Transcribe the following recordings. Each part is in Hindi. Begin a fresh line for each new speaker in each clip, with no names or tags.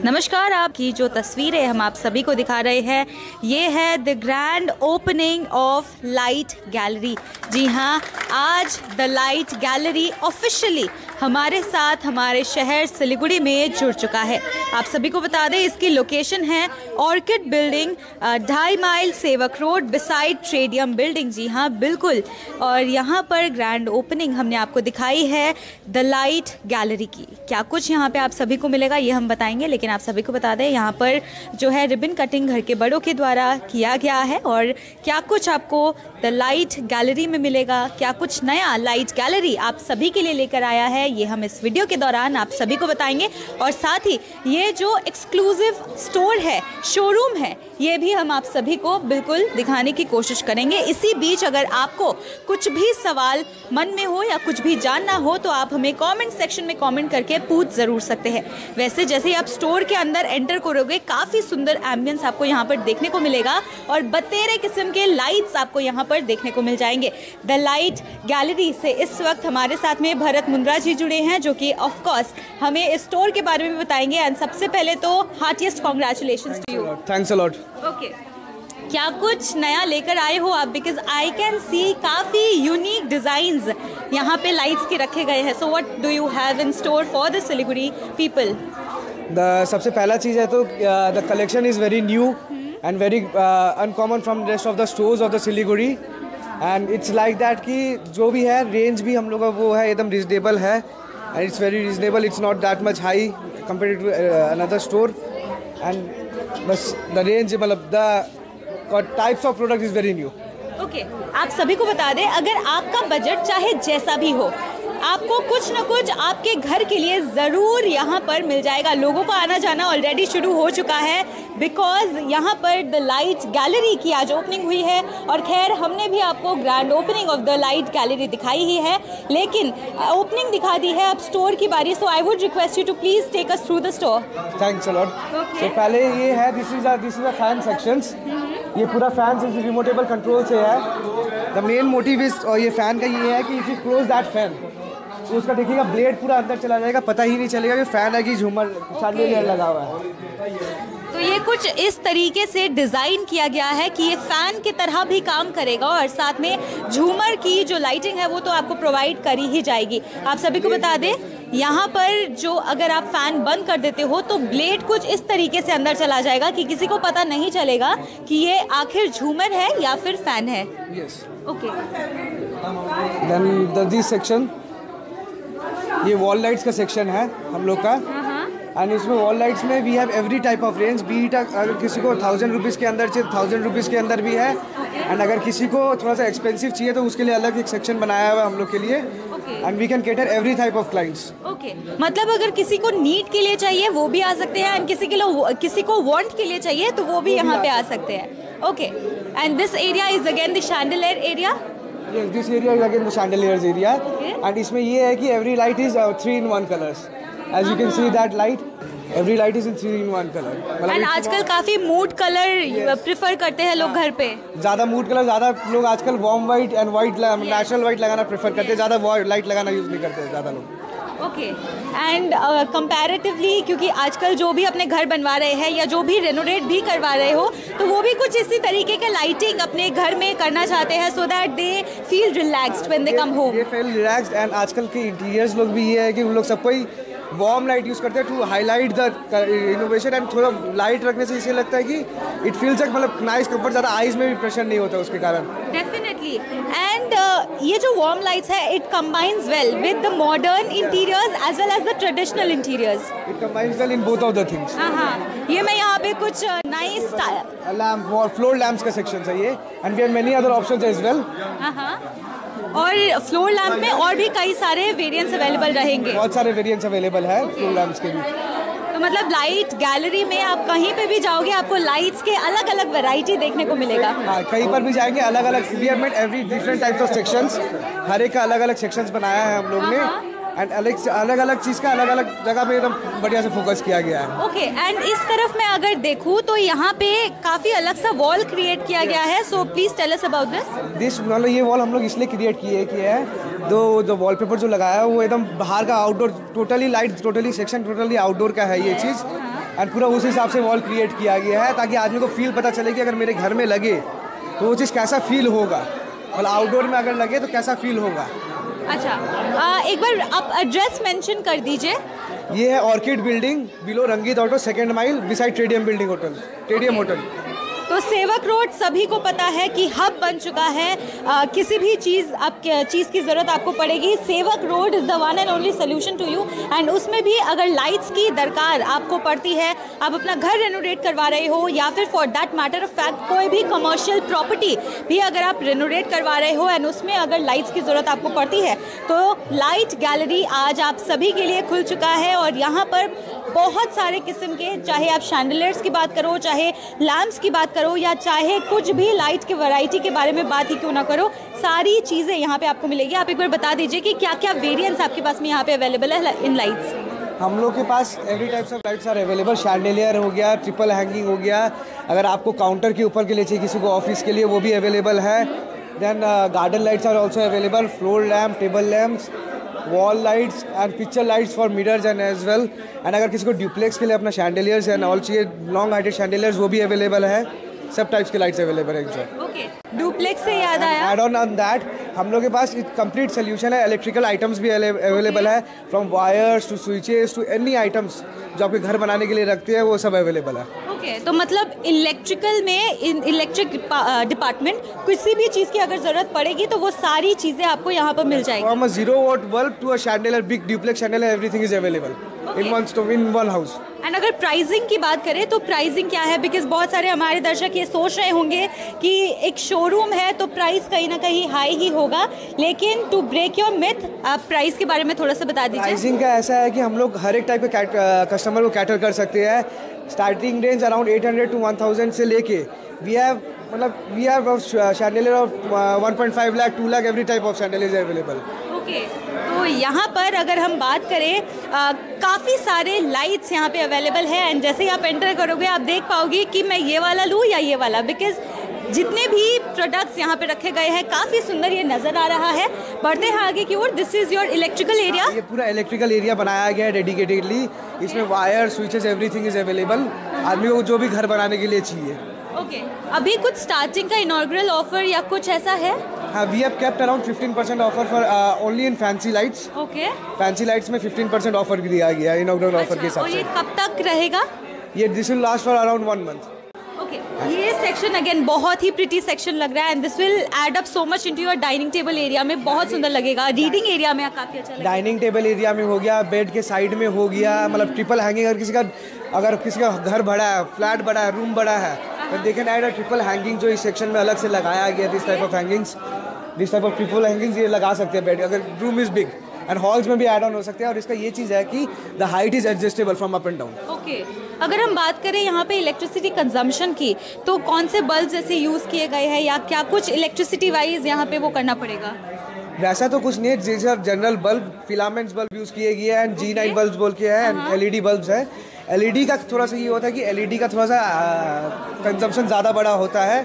नमस्कार। आपकी जो तस्वीरें हम आप सभी को दिखा रहे हैं ये है the grand opening of light gallery. जी हाँ, आज द लाइट गैलरी ऑफिशियली हमारे साथ हमारे शहर सिलीगुड़ी में जुड़ चुका है। आप सभी को बता दें इसकी लोकेशन है ऑर्किड बिल्डिंग, 2.5 माइल सेवक रोड बिसाइड ट्रेडियम बिल्डिंग। जी हाँ बिल्कुल। और यहाँ पर ग्रैंड ओपनिंग हमने आपको दिखाई है द लाइट गैलरी की। क्या कुछ यहाँ पे आप सभी को मिलेगा ये हम बताएंगे, लेकिन आप सभी को बता दें यहाँ पर जो है रिबन कटिंग घर के बड़ों के द्वारा किया गया है। और क्या कुछ आपको द लाइट गैलरी में मिलेगा, क्या कुछ नया लाइट गैलरी आप सभी के लिए लेकर आया है, ये हम इस वीडियो के दौरान आप सभी को बताएंगे। और साथ ही ये जो एक्सक्लूसिव स्टोर है, शोरूम है, ये भी हम आप सभी को बिल्कुल दिखाने की कोशिश करेंगे। इसी बीच अगर आपको कुछ भी सवाल मन में हो या कुछ भी जानना हो तो आप हमें कमेंट सेक्शन में कमेंट करके पूछ ज़रूर सकते हैं। वैसे जैसे ही आप स्टोर के अंदर एंटर करोगे काफ़ी सुंदर एम्बियंस आपको यहाँ पर देखने को मिलेगा और बतेरे किस्म के लाइट्स आपको यहाँ पर देखने को मिल जाएंगे। द लाइट गैलरी से इस वक्त हमारे साथ में भरत मुंद्रा जी जुड़े हैं जो कि ऑफ कोर्स हमें इस स्टोर के बारे में बताएंगे। एंड सबसे पहले तो heartiest congratulations to you.
Thanks a lot.
Okay, क्या कुछ नया लेकर आए हो आप? बिकॉज आई कैन सी काफ़ी यूनिक डिज़ाइंस यहाँ पे लाइट्स के रखे गए हैं। So what do you have in store for the Siliguri people?
सबसे पहला चीज़ है तो the collection is very new and very uncommon from rest of the stores of the Siliguri. And it's like that कि जो भी है रेंज भी हम लोग का वो है एकदम रिजनेबल है and it's very reasonable. It's not that much high compared to another store. And बस द रेंज मतलब the types of product is very new.
Okay, आप सभी को बता दें अगर आपका बजट चाहे जैसा भी हो आपको कुछ न कुछ आपके घर के लिए ज़रूर यहाँ पर मिल जाएगा। लोगों का आना जाना ऑलरेडी शुरू हो चुका है बिकॉज यहाँ पर द लाइट गैलरी की आज ओपनिंग हुई है। और खैर हमने भी आपको grand opening of the light gallery दिखाई ही है, लेकिन ओपनिंग दिखा दी है, अब स्टोर की बारी। So I would request you to please take us through the store.
Thanks a lot. तो पहले ये है this is a fan sections. ये पूरा फैन से रिमोटेबल कंट्रोल से है। द मेन मोटिव इज और ये फैन का ये है कि if you close that fan तो उसका देखिएगा ब्लेड पूरा अंदर चला जाएगा, पता ही नहीं चलेगा कि फैन है कि झूमर शांडिलियर लगा हुआ है।
तो ये कुछ इस तरीके से डिज़ाइन किया गया है कि ये फ़ैन की तरह भी काम करेगा और साथ में झूमर की जो लाइटिंग है वो तो आपको प्रोवाइड करी ही जाएगी। आप सभी को बता दें यहाँ पर जो अगर आप फ़ैन बंद कर देते हो तो ब्लेड कुछ इस तरीके से अंदर चला जाएगा कि किसी को पता नहीं चलेगा कि ये आखिर झूमर है या फिर फ़ैन है।
Yes.
Okay,
then this section ये वॉल लाइट्स का सेक्शन है हम लोग का। एंड इसमें वॉल लाइट्स में we have every type of range. But अगर किसी को 1000 रुपीज़ के अंदर चाहिए 1000 रुपीज़ के अंदर भी है। एंड अगर किसी को थोड़ा सा एक्सपेंसिव चाहिए तो उसके लिए अलग एक सेक्शन बनाया हुआ है हम लोग के लिए। And we can cater every type of clients.
Okay, मतलब अगर किसी को नीड के लिए चाहिए वो भी आ सकते हैं एंड किसी को वांट के लिए चाहिए तो वो भी यहाँ पे आ सकते हैं। Okay, and this area is again the chandelier area.
Yes, this area is again the chandeliers area. Okay. And इसमें ये है कि every light is 3-in-1 colors. As you can see that light, every light is in 3-in-1 color.
And आजकल काफी मूड कलर प्रेफर करते हैं लोग घर पे।
ज़्यादा मूड कलर ज़्यादा लोग आजकल warm white and white natural white लगाना प्रेफर करते हैं, ज़्यादा लाइट लगाना यूज़ नहीं करते ज़्यादा लोग।
ओके, एंड कंपैरेटिवली क्योंकि आजकल जो भी अपने घर बनवा रहे हैं या जो भी रेनोवेट भी करवा रहे हो तो वो भी कुछ इसी तरीके के लाइटिंग अपने घर में करना चाहते हैं so that they feel relaxed when they come home.
They feel relaxed. And आजकल के इंटीरियर्स लोग भी ये है कि उन लोग सब कोई वार्म लाइट यूज़ करते हैं to highlight the innovation. And थोड़ा लाइट रखने से इसे लगता है कि इट फील्स लाइक मतलब नाइस कंफर्ट, ज़्यादा आइज में भी प्रेशर नहीं होता उसके कारण।
डेफिनेटली। एंड ये जो वार्म लाइट्स है it combines well with the modern interiors as well as the traditional interiors.
It combines well in both of the things.
हाँ, ये मैं यहाँ पे कुछ नाइस
लैम्प और फ्लोर लैम्प्स का सेक्शन है ये। And we have many other options as well.
और फ्लोर लैम्प में और भी कई सारे वेरिएंट्स अवेलेबल रहेंगे।
बहुत सारे वेरिएंट्स अवेलेबल है फ्लोर लैम्प्स के भी।
तो मतलब लाइट गैलरी में आप कहीं पे भी जाओगे आपको लाइट्स के अलग अलग वैरायटी देखने को मिलेगा।
हाँ, कहीं पर भी जाएंगे अलग अलग we have made every different types of sections. हर एक का अलग अलग सेक्शंस बनाया है हम लोग ने। एंड अलग अलग चीज़ का अलग अलग जगह पे एकदम बढ़िया से फोकस किया गया है।
ओके, एंड इस तरफ मैं अगर देखूँ तो यहाँ पे काफ़ी अलग सा वॉल क्रिएट किया गया है। So please tell us about this.
मतलब ये वॉल हम लोग इसलिए क्रिएट किए है जो वॉलपेपर जो लगाया है वो एकदम बाहर का outdoor totally light totally section totally outdoor का है ये चीज़। एंड पूरा उस हिसाब से वॉल क्रिएट किया गया है ताकि आदमी को फील पता चले कि अगर मेरे घर में लगे तो वो चीज़ कैसा फील होगा, मतलब आउटडोर में अगर लगे तो कैसा फील होगा।
अच्छा, एक बार आप एड्रेस मेंशन कर दीजिए।
ये है orchid building, below Rangit auto, 2nd mile, beside टेडियम बिल्डिंग होटल, टेडियम होटल।
तो सेवक रोड सभी को पता है कि हब बन चुका है। किसी भी चीज़ की ज़रूरत आपको पड़ेगी, Sevoke road is the one and only solution to you. And उसमें भी अगर लाइट्स की दरकार आपको पड़ती है, आप अपना घर रेनोवेट करवा रहे हो या फिर for that matter of fact कोई भी कमर्शियल प्रॉपर्टी भी अगर आप रेनोवेट करवा रहे हो एंड उसमें अगर लाइट्स की ज़रूरत आपको पड़ती है तो लाइट गैलरी आज आप सभी के लिए खुल चुका है। और यहाँ पर बहुत सारे किस्म के, चाहे आप शैंडलियर्स की बात करो, चाहे लैम्प्स की बात करो, या चाहे कुछ भी लाइट के वैरायटी के बारे में बात ही क्यों ना करो, सारी चीज़ें यहाँ पे आपको मिलेगी। आप एक बार बता दीजिए कि क्या क्या वेरिएंट्स आपके पास में यहाँ पे अवेलेबल है इन लाइट्स।
हम लोग के पास every types of lights are available. Chandelier हो गया, ट्रिपल हैंगिंग हो गया, अगर आपको काउंटर के ऊपर के लिए चाहिए किसी को ऑफिस के लिए वो भी अवेलेबल है। Then garden lights are also available, floor lamp, table lamps, wall lights and picture lights for mirrors and as well. And अगर किसी को ड्यूप्लेक्स के लिए अपना शैंडलियर्स एंड ऑल चाहिए, लॉन्ग हाइटेड शैंडलियर्स, वो भी अवेलेबल है। सब टाइप्स के लाइट्स अवेलेबल है।
ओके, डुप्लेक्स से याद आया,
एड ऑन दैट हम लोग के पास कंप्लीट सोल्यूशन है। इलेक्ट्रिकल आइटम्स भी अवेलेबल है, from wires to switches to any items जो आपके घर बनाने के लिए रखते हैं वो सब अवेलेबल है।
ओके, तो मतलब इलेक्ट्रिकल में इलेक्ट्रिक डिपार्टमेंट किसी भी चीज़ की अगर ज़रूरत पड़ेगी तो वो सारी चीज़ें आपको यहाँ पर मिल जाएगी।
From a 0 watt bulb to a chandelier, big duplex chandelier, everything is available in one house.
And अगर प्राइसिंग की बात करें तो प्राइसिंग क्या है, बिकॉज बहुत सारे हमारे दर्शक ये सोच रहे होंगे कि एक शोरूम है तो प्राइस कहीं ना कहीं हाई ही होगा, लेकिन टू ब्रेक योर मिथ आप प्राइस के बारे में थोड़ा सा बता दीजिए।
प्राइसिंग का ऐसा है कि हम लोग हर एक टाइप के कस्टमर को कैटर कर सकते हैं। स्टार्टिंग रेंज अराउंड 800 to 1000 से लेके we have chandelier of 1.5 lakh, 2 lakh, every type of chandelier available.
Okay, तो यहाँ पर अगर हम बात करें काफ़ी सारे लाइट्स यहाँ पे अवेलेबल है। एंड जैसे ही आप एंटर करोगे आप देख पाओगे कि मैं ये वाला लूँ या ये वाला, बिकॉज जितने भी प्रोडक्ट्स यहाँ पे रखे गए हैं काफ़ी सुंदर ये नज़र आ रहा है। बढ़ते हैं आगे की ओर। This is your electrical area.
ये पूरा इलेक्ट्रिकल एरिया बनाया गया है डेडिकेटेडली। इसमें wire, switches, everything is available आदमी को जो भी घर बनाने के लिए चाहिए।
ओके, अभी कुछ स्टार्टिंग का इनॉग्रल ऑफर या कुछ ऐसा है?
हाँ, we have kept around 15% offer for only in fancy lights.
Okay,
fancy lights में 15% ऑफर दिया गया है इनॉग्रल ऑफर के हिसाब
और
से।
ये कब तक रहेगा?
ये this will last for around 1 month।
Okay, ये सेक्शन अगेन बहुत ही प्रिटी सेक्शन लग रहा है and this will add up so much into your dining table area में, बहुत सुंदर लगेगा। रीडिंग एरिया में काफ़ी अच्छा लगेगा।
डाइनिंग टेबल एरिया में हो गया, बेड के साइड में हो गया, मतलब ट्रिपल हैंगिंग। अगर किसी का घर बड़ा है, फ्लैट बड़ा है, रूम बड़ा है, तो they can add a triple hanging जो इस सेक्शन में अलग से लगाया गया। This type of hangings, this type of triple hangings ये लगा सकते हैं बेड, अगर room is big. And halls में भी ऐड ऑन हो सकते हैं। और इसका ये चीज़ है कि the height is adjustable from up and down.
Okay, अगर हम बात करें यहाँ पे इलेक्ट्रिसिटी कंजम्पशन की, तो कौन से बल्ब जैसे यूज़ किए गए हैं या क्या कुछ इलेक्ट्रिसिटी वाइज यहाँ पे वो करना पड़ेगा?
वैसा तो कुछ नहीं है, जैसे general bulb, filaments bulb use किए गए हैं एंड G9 बल्ब बोल के है, एंड LED बल्ब्स है। LED का थोड़ा सा ये होता है कि LED का थोड़ा सा कंजम्पशन ज़्यादा बड़ा होता है,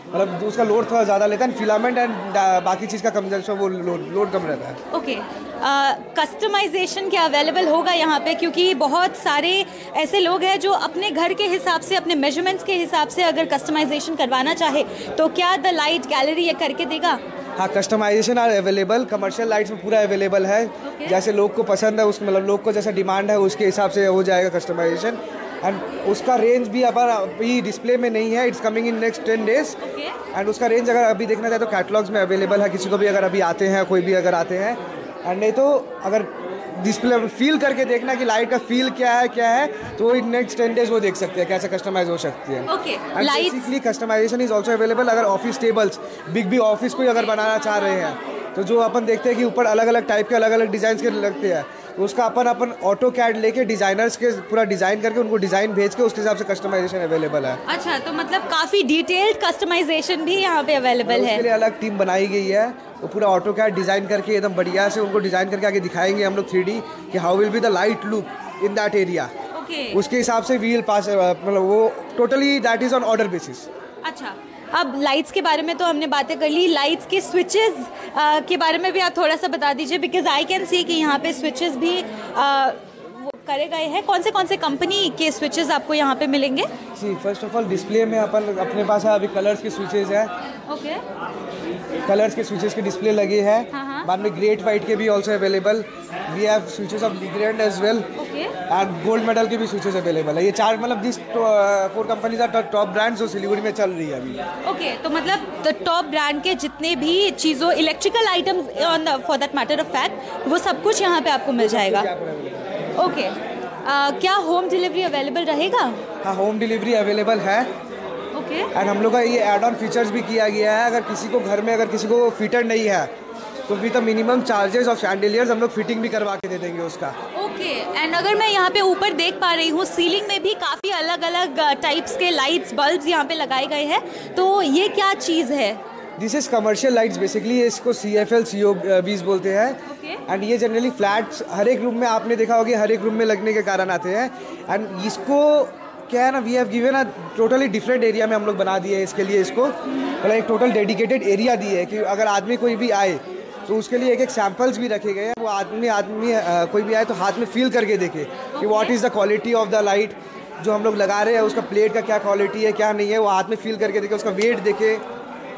मतलब उसका लोड थोड़ा ज़्यादा लेता है। फिलामेंट एंड बाकी चीज़ का कंजम्पशन वो लोड कम रहता है।
ओके, कस्टमाइजेशन क्या अवेलेबल होगा यहाँ पे, क्योंकि बहुत सारे ऐसे लोग हैं जो अपने घर के हिसाब से, अपने मेजरमेंट्स के हिसाब से अगर कस्टमाइजेशन करवाना चाहे तो क्या द लाइट गैलरी ये करके देगा?
हाँ, customization are available. Commercial lights में पूरा अवेलेबल है। जैसे लोग को पसंद है, उसमें मतलब लोग को जैसा डिमांड है उसके हिसाब से हो जाएगा कस्टमाइजेशन। एंड उसका रेंज भी अभी डिस्प्ले में नहीं है, it's coming in next 10 days। And उसका रेंज अगर अभी देखना चाहे तो कैटलॉग्स में अवेलेबल है, किसी को भी अगर अभी आते हैं, कोई भी अगर आते हैं। एंड नहीं तो अगर डिस्प्ले फील करके देखना कि लाइट का फील क्या है तो इन नेक्स्ट 10 days वो देख सकते हैं कैसे कस्टमाइज हो सकती है।
Okay,
basically customization is also available. अगर ऑफिस टेबल्स, बिग ऑफिस कोई अगर बनाना चाह रहे हैं तो जो अपन देखते हैं कि ऊपर अलग अलग टाइप के अलग अलग डिजाइन के लगते हैं, तो उसका अपन ऑटो कैड लेके डिजाइनर्स के पूरा डिजाइन करके उनको डिजाइन भेज के उसके हिसाब से कस्टमाइजेशन अवेलेबल है।
अच्छा, तो मतलब काफ़ी डिटेल्ड कस्टमाइजेशन भी यहाँ पे अवेलेबल है।
उसके लिए अलग टीम बनाई गई है, वो पूरा ऑटो कैड डिजाइन करके एकदम बढ़िया से उनको डिजाइन करके आगे दिखाएंगे हम लोग 3D कि how will be the light look in that area. उसके हिसाब से व्हील पास, मतलब वो totally that is on order basis.
अच्छा, अब लाइट्स के बारे में तो हमने बातें कर ली, लाइट्स के स्विचेस के बारे में भी आप थोड़ा सा बता दीजिए, बिकॉज आई कैन सी कि यहाँ पे स्विचेस भी करे गए हैं। कौन से कंपनी के स्विचेस आपको यहाँ पे मिलेंगे?
जी, फर्स्ट ऑफ ऑल डिस्प्ले में अपने पास है अभी कलर्स के स्विचेस है।
ओके,
कलर्स के स्विचेस के डिस्प्ले लगे हैं।
हाँ।
बाद में ग्रेट वाइट के भी also available. We have switches of Legrand as well and gold medal के भी स्विचेस अवेलेबल है। ये चार मतलब this 4 companies are top brands जो सिलीगुड़ी में चल रही है अभी।
ओके, तो मतलब टॉप ब्रांड के जितने भी चीज़ों electrical items on for that matter of fact वो सब कुछ यहाँ पे आपको मिल जाएगा। ओके, क्या होम डिलीवरी अवेलेबल रहेगा?
हाँ, होम डिलीवरी अवेलेबल है।
ओके,
एंड हम लोग का ये एड ऑन फीचर्स भी किया गया है। अगर किसी को घर में अगर किसी को फिटर नहीं है तो with the minimum charges of chandeliers हम लोग फिटिंग भी करवा के दे देंगे उसका।
ओके, एंड अगर मैं यहाँ पे ऊपर देख पा रही हूँ सीलिंग में भी काफ़ी अलग अलग टाइप्स के लाइट्स बल्ब्स यहाँ पे लगाए गए हैं, तो ये क्या चीज़ है?
This is commercial lights basically. इसको CFL COBs बोलते हैं। एंड ये जनरली फ्लैट्स हर एक रूम में आपने देखा होगा, हर एक रूम में लगने के कारण आते हैं। एंड इसको क्या है ना, we have given a totally different area में हम लोग बना दिए इसके लिए। इसको मतलब एक टोटल डेडिकेटेड एरिया दिए है कि अगर आदमी कोई भी आए तो उसके लिए एक सैम्पल्स भी रखे गए हैं। वो आदमी कोई भी आए तो हाथ में फील करके देखे कि what is the quality of the light जो हम लोग लगा रहे हैं, उसका प्लेट का क्या क्वालिटी है क्या नहीं है, वो हाथ में फील करके देखे, उसका वेट देखे,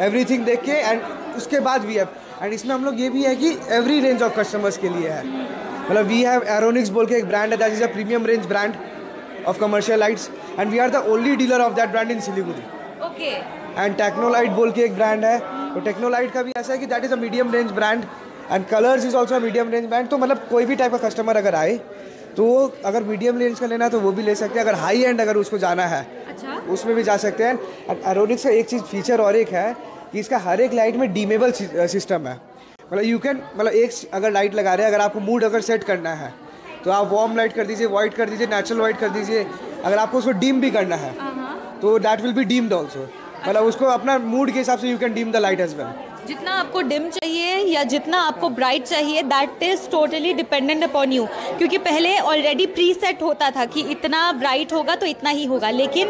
एवरीथिंग देख के। एंड उसके बाद वी हैव एंड इसमें हम लोग ये भी है कि एवरी रेंज ऑफ कस्टमर्स के लिए है। मतलब वी हैव एरोनिक्स बोल के एक ब्रांड है, that is a premium range brand of commercial lights and we are the only dealer of that brand in Siliguri.
Okay,
and Technolite बोल के एक ब्रांड है, तो टेक्नोलाइट का भी ऐसा है कि that is a medium range brand and colours is also medium range brand. तो मतलब कोई भी टाइप का कस्टमर अगर आए तो अगर मीडियम रेंज का लेना है तो वो भी ले सकते हैं, अगर हाई एंड अगर उसको जाना है
अच्छा,
उसमें भी जा सकते हैं। एंड एरोनिक्स का एक चीज़ फीचर और एक है कि इसका हर एक लाइट में डीमेबल सिस्टम है। मतलब यू कैन मतलब एक अगर लाइट लगा रहे हैं, अगर आपको मूड अगर सेट करना है तो आप वार्म लाइट कर दीजिए, वाइट कर दीजिए, नेचुरल वाइट कर दीजिए। अगर आपको उसको डीम भी करना है तो that will be dimmed also. मतलब उसको अपना मूड के हिसाब से you can dim the light as well.
जितना आपको डिम चाहिए या जितना आपको ब्राइट चाहिए that is totally dependent upon you, क्योंकि पहले ऑलरेडी प्री सेट होता था कि इतना ब्राइट होगा तो इतना ही होगा, लेकिन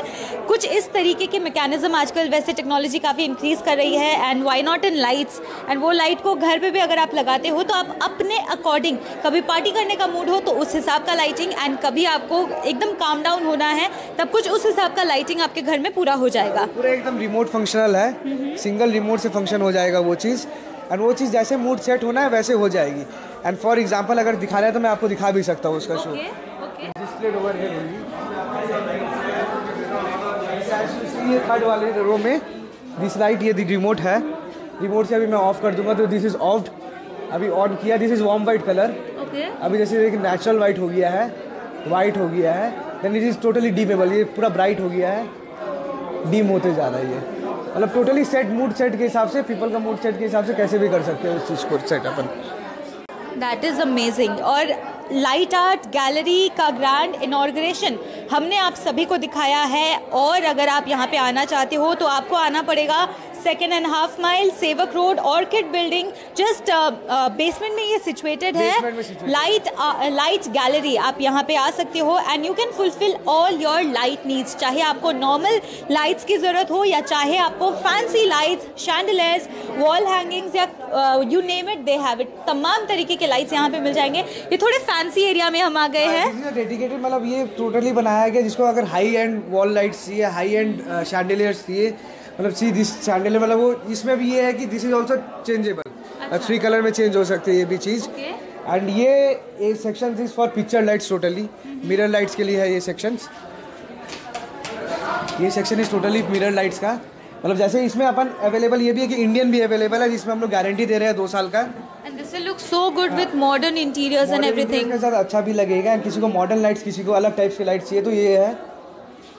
कुछ इस तरीके के मैकेनिज्म आजकल वैसे टेक्नोलॉजी काफ़ी इंक्रीज़ कर रही है and why not in lights. And वो लाइट को घर पे भी अगर आप लगाते हो तो आप अपने अकॉर्डिंग, कभी पार्टी करने का मूड हो तो उस हिसाब का लाइटिंग, एंड कभी आपको एकदम काम डाउन होना है तब कुछ उस हिसाब का लाइटिंग आपके घर में पूरा हो जाएगा।
पूरा एकदम रिमोट फंक्शनल है, सिंगल रिमोट से फंक्शन हो जाएगा वो चीज़। एंड वो चीज़ जैसे मूड सेट होना है वैसे हो जाएगी। एंड फॉर एग्जांपल अगर दिखाना है तो मैं आपको दिखा भी सकता हूँ उसका शो। डिस्प्ले ओवर है ये थर्ड वाले रो में दिस लाइट, ये रिमोट है। रिमोट से अभी मैं ऑफ कर दूंगा तो दिस इज ऑफ्ड, अभी ऑन किया, this is warm white colour. अभी जैसे देखिए नेचुरल वाइट हो गया है, वाइट हो गया है, देन इट इज टोटली डीमेबल, ये पूरा ब्राइट हो गया है, डीम होते जा रहा है ये। मतलब टोटली सेट मूड सेट के हिसाब से, पीपल का मूड सेट के हिसाब से कैसे भी कर सकते हैं उस चीज़ को set upon.
That is amazing. और लाइट आर्ट गैलरी का ग्रैंड इनॉर्गरेशन हमने आप सभी को दिखाया है, और अगर आप यहाँ पे आना चाहते हो तो आपको आना पड़ेगा 2.5 माइल सेवक road orchid building, just basement में ये सिचुएटेड है। लाइट गैलरी आप यहाँ पे आ सकते हो and you can fulfil all your light needs, चाहे आपको नॉर्मल लाइट्स की ज़रूरत हो या चाहे आपको फैंसी लाइट्स, शैंडलेर्स, वॉल हैंगिंग्स या you name it they have it, तमाम तरीके के लाइट्स यहाँ पे मिल जाएंगे। ये थोड़े फैंसी एरिया में हम आ गए हैं।
डेडिकेटेड मतलब ये टोटली बनाया गया जिसको अगर हाई एंड वॉल लाइट्स चाहिए, हाई एंड शैंडलियर्स चाहिए, मतलब सी दिस शैंडलियर मतलब वो इसमें भी ये है कि this is also changeable, 3 colour में चेंज हो सकते हैं ये भी चीज़। एंड ये section is for picture lights, totally mirror lights के लिए है ये सेक्शंस। ये section is totally mirror lights का, मतलब जैसे इसमें अपन अवेलेबल ये भी है कि इंडियन भी अवेलेबल है जिसमें हम लोग गारंटी दे रहे हैं 2 साल का।
And this will look so good with modern interiors and everything.
के साथ अच्छा भी लगेगा। एंड किसी को मॉडर्न लाइट्स, किसी को अलग टाइप्स की लाइट्स चाहिए तो ये है,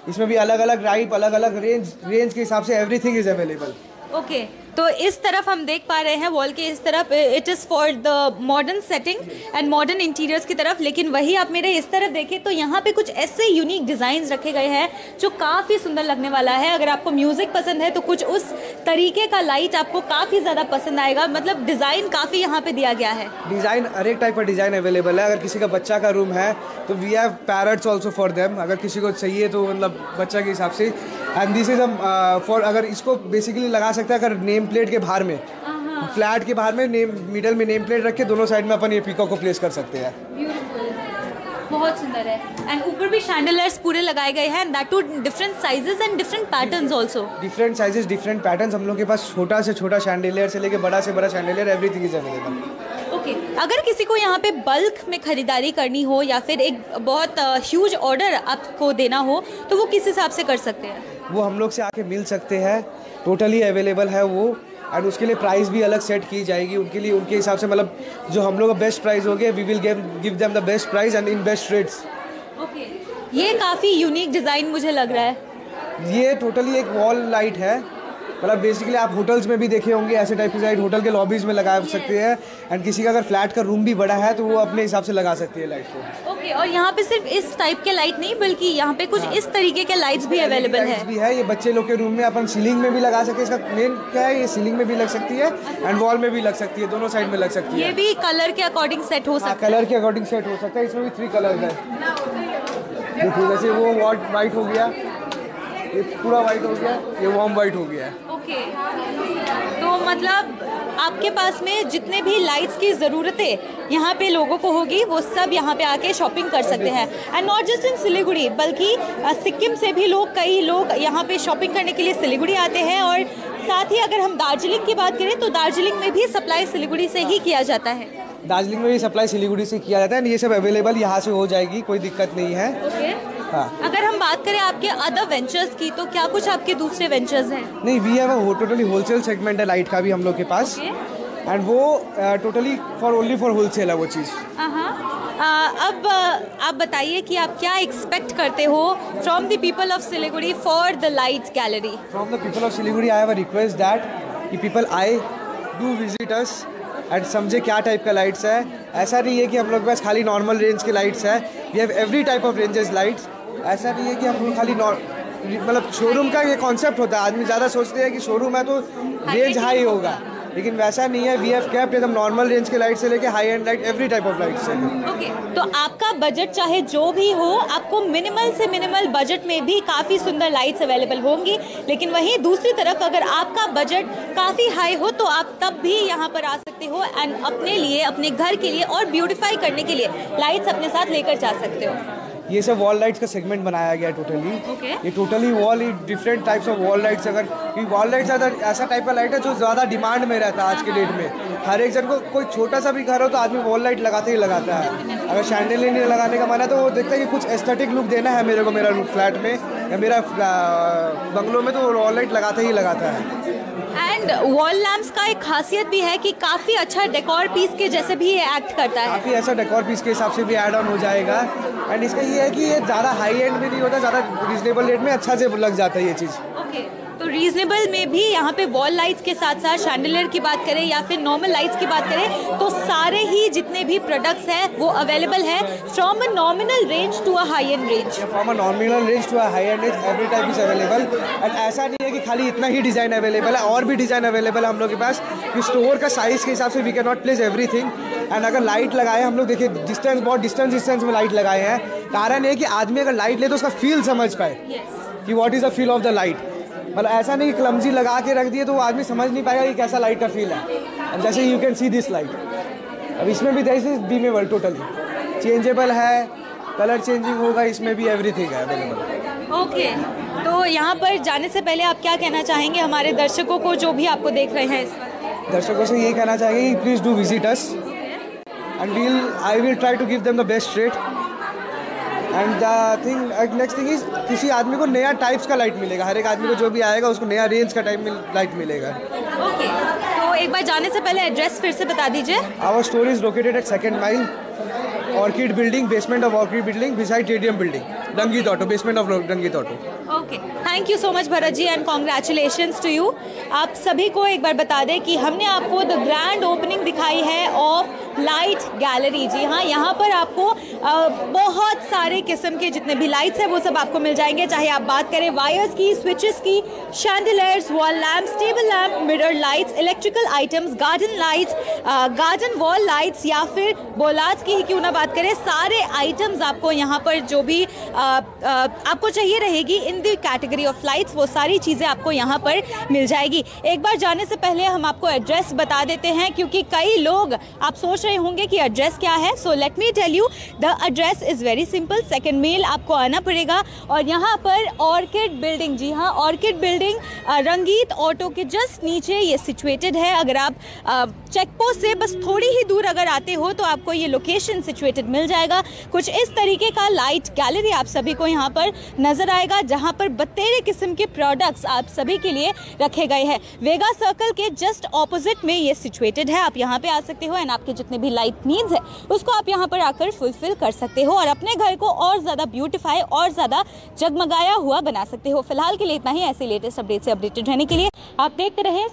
इसमें भी अलग अलग टाइप, अलग अलग रेंज के हिसाब से एवरीथिंग इज अवेलेबल।
ओके, तो इस तरफ हम देख पा रहे हैं वॉल के इस तरफ it is for the modern setting and modern interiors की तरफ, लेकिन वही आप मेरे इस तरफ देखें तो यहाँ पे कुछ ऐसे यूनिक डिज़ाइंस रखे गए हैं जो काफ़ी सुंदर लगने वाला है। अगर आपको म्यूज़िक पसंद है तो कुछ उस तरीके का लाइट आपको काफ़ी ज़्यादा पसंद आएगा। मतलब डिज़ाइन काफ़ी यहाँ पे दिया गया है, डिज़ाइन
हर एक टाइप का डिज़ाइन अवेलेबल है। अगर किसी का बच्चा का रूम है तो we have parrots also for them, अगर किसी को चाहिए तो मतलब बच्चा के हिसाब से। एंड दिस इज फॉर, अगर इसको बेसिकली लगा सकते हैं अगर नेम प्लेट के बाहर में, फ्लैट के बाहर में नेम, मिडल में नेम प्लेट रख के दोनों साइड में अपन ये पीकॉक को प्लेस कर सकते हैं।
बहुत सुंदर है। एंड ऊपर भी शैंडलियर्स पूरे लगाए गए हैं, that too different sizes and different patterns also.
Different sizes, different patterns, हम लोग के पास छोटा से छोटा शैंडलियर से लेके बड़ा से बड़ा chandelier, everything is available.
Okay, अगर किसी को यहाँ पे बल्क में खरीदारी करनी हो या फिर एक बहुत ह्यूज ऑर्डर आपको देना हो तो वो किस हिसाब से कर सकते हैं?
वो हम लोग से आके मिल सकते हैं, टोटली अवेलेबल है वो। एंड उसके लिए प्राइस भी अलग सेट की जाएगी उनके लिए, उनके हिसाब से, मतलब जो हम लोग का बेस्ट प्राइस हो गया, we will give them the best price and in best rates.
Okay, ये काफ़ी यूनिक डिज़ाइन मुझे लग रहा है।
ये टोटली एक वॉल लाइट है, मतलब बेसिकली आप होटल्स में भी देखे होंगे ऐसे टाइप की लाइट, होटल के लॉबीज में लगा सकते हैं। एंड किसी का अगर फ्लैट का रूम भी बड़ा है तो वो अपने हिसाब से लगा सकती है लाइट को।
ओके, और यहाँ पे सिर्फ इस टाइप के लाइट नहीं बल्कि यहाँ पे कुछ इस तरीके के लाइट्स भी अवेलेबल है।
भी है, ये बच्चे लोग के रूम में अपन सीलिंग में भी लगा सकते हैं। इसका मेन क्या है, ये सीलिंग में भी लग सकती है एंड वॉल में भी लग सकती है, दोनों साइड में लग सकती है।
ये भी कलर के अकॉर्डिंग सेट हो सकता है।
कलर के अकॉर्डिंग सेट हो सकता है। इसमें भी 3 कलर है, देखिए जैसे वो वाइट हो गया, ये पूरा वाइट हो गया, ये वार्म वाइट हो गया।
ओके, तो मतलब आपके पास में जितने भी लाइट्स की ज़रूरतें यहाँ पे लोगों को होगी वो सब यहाँ पे आके शॉपिंग कर सकते हैं। And not just in Siliguri बल्कि सिक्किम से भी कई लोग यहाँ पे शॉपिंग करने के लिए सिलीगुड़ी आते हैं। और साथ ही अगर हम दार्जिलिंग की बात करें तो दार्जिलिंग में भी सप्लाई सिलीगुड़ी से ही किया जाता है।
दार्जिलिंग में भी सप्लाई सिलीगुड़ी से किया जाता है, ये सब अवेलेबल यहाँ से हो जाएगी, कोई दिक्कत नहीं है।
ओके,
हाँ।
अगर हम बात करें आपके अदर वेंचर्स की तो क्या कुछ आपके दूसरे वेंचर्स हैं?
नहीं, we have a totally wholesale segment है लाइट का भी हम लोग के पास। एंड वो टोटली ओनली फॉर होलसेल है वो चीज़।
अब आप बताइए कि आप क्या एक्सपेक्ट करते हो from the people of Siliguri for the light gallery?
From the people of Siliguri I have a request that कि पीपल आए, डू विजिट अस एंड समझे क्या टाइप का लाइट्स है। ऐसा नहीं है कि हम लोग के पास खाली नॉर्मल रेंज के लाइट्स है, we have every type of ranges lights. ऐसा नहीं है कि हम लोग खाली मतलब शोरूम का ये कॉन्सेप्ट होता है, आदमी ज़्यादा सोचते हैं कि शोरूम है तो रेंज हाई होगा, लेकिन वैसा नहीं है। वी हैव केप्ट एकदम नॉर्मल रेंज के लाइट से लेके high and light, every type of lights है।
ओके, तो आपका बजट चाहे जो भी हो, आपको मिनिमल से मिनिमल बजट में भी काफ़ी सुंदर लाइट्स अवेलेबल होंगी। लेकिन वहीं दूसरी तरफ अगर आपका बजट काफ़ी हाई हो तो आप तब भी यहाँ पर आ सकते हो एंड अपने लिए, अपने घर के लिए और ब्यूटिफाई करने के लिए लाइट्स अपने साथ लेकर जा सकते हो।
ये सब वॉल लाइट्स का सेगमेंट बनाया गया है टोटली। ये totally wall, different types of wall lights. अगर वॉल लाइट्स ऐसा टाइप का लाइट है जो ज़्यादा डिमांड में रहता है आज के डेट में। हर एक जन को कोई छोटा सा भी घर हो तो आदमी वॉल लाइट लगाते ही लगाता है। अगर शैंडलियर नहीं लगाने का मन है तो वो देखता है कि कुछ एस्थेटिक लुक देना है मेरे को, मेरा फ्लैट में या मेरा बंगलों में, तो वॉल लाइट लगाते ही लगाता है।
एंड वॉल लैम्प्स का एक खासियत भी है कि काफ़ी अच्छा डेकोर पीस के जैसे भी ये एक्ट करता है।
काफ़ी ऐसा डेकोर पीस के हिसाब से भी ऐड ऑन हो जाएगा। एंड इसका ये है कि ये ज़्यादा हाई एंड भी नहीं होता, ज़्यादा रिजनेबल रेट में अच्छा से लग जाता है ये चीज़।
ओके, तो रीजनेबल में भी यहाँ पे वॉल लाइट्स के साथ साथ शैंडलियर की बात करें या फिर नॉर्मल लाइट्स की बात करें तो सारे ही जितने भी प्रोडक्ट्स हैं वो अवेलेबल है from a nominal range to a high end range.
From a nominal range to a high end range, every type is available. And ऐसा नहीं है कि खाली इतना ही डिज़ाइन अवेलेबल है, और भी डिज़ाइन अवेलेबल है हम लोग के पास कि स्टोर का साइज़ के हिसाब से we can not place everything. And अगर लाइट लगाए हम लोग, देखिए डिस्टेंस, बहुत डिस्टेंस में लाइट लगाए हैं। कारण ये कि आदमी अगर लाइट ले तो उसका फील समझ पाए कि what is the feel of the light. मतलब ऐसा नहीं कि क्लमजी लगा के रख दिए तो वो आदमी समझ नहीं पाएगा कि कैसा लाइट का फील है। अब जैसे you can see this light, अब इसमें भी दिस इज बीमेबल, टोटली चेंजेबल है, कलर चेंजिंग होगा, इसमें भी एवरीथिंग है अवेलेबल।
ओके, तो यहाँ पर जाने से पहले आप क्या कहना चाहेंगे हमारे दर्शकों को जो भी आपको देख रहे हैं इस वक्त?
दर्शकों से ये कहना चाहेंगे कि please do visit us and I will try to give them the best rate. And the thing, next thing is किसी आदमी को नया टाइप्स का लाइट मिलेगा, हर एक आदमी को जो भी आएगा उसको नया रेंज का टाइप में लाइट मिलेगा।
ओके, तो एक बार जाने से पहले एड्रेस फिर से बता दीजिए।
Our store is located at 2nd mile, Orchid building, basement of Orchid building, beside टेडियम building, Rangit auto, basement of Rangit auto.
Okay, thank you so much Bharat ji and congratulations to you. आप सभी को एक बार बता दें कि हमने आपको द ग्रैंड ओपनिंग दिखाई है ऑफ लाइट गैलरी। जी हाँ, यहाँ पर आपको बहुत सारे किस्म के जितने भी लाइट्स हैं वो सब आपको मिल जाएंगे, चाहे आप बात करें वायर्स की, स्विचेस की, chandeliers, wall lamps, table lamp, mirror lights, electrical items, garden lights, garden wall lights या फिर बोलाज की ही क्यों ना बात करें, सारे आइटम्स आपको यहाँ पर जो भी आपको चाहिए रहेगी in the category of lights वो सारी चीज़ें आपको यहाँ पर मिल जाएगी। मिलेगी। एक बार जाने से पहले हम आपको एड्रेस बता देते हैं, क्योंकि कई लोग आप सोच रहे होंगे कि एड्रेस क्या है। So let me tell you, the address is very simple. Second मेल आपको आना पड़ेगा और यहाँ पर ऑर्किड बिल्डिंग, जी हाँ ऑर्किड बिल्डिंग रंगीत ऑटो के जस्ट नीचे ये सिचुएटेड है। अगर आप चेक पोस्ट से बस थोड़ी ही दूर अगर आते हो तो आपको ये लोकेशन सिचुएटेड मिल जाएगा। कुछ इस तरीके का लाइट गैलरी आप सभी को यहाँ पर नजर आएगा, जहाँ पर बतेरे किस्म के प्रोडक्ट्स आप सभी के लिए रखे गए हैं। वेगा सर्कल के जस्ट ऑपोजिट में ये सिचुएटेड है। आप यहाँ पे आ सकते हो एंड आपके जितने भी लाइट नीड्स है उसको आप यहाँ पर आकर फुलफिल कर सकते हो और अपने घर को और ज़्यादा ब्यूटीफाई और ज़्यादा जगमगाया हुआ बना सकते हो। फिलहाल के लिए इतना ही। ऐसे लेटेस्ट अपडेट से अपडेटेड रहने के लिए आप देखते रहें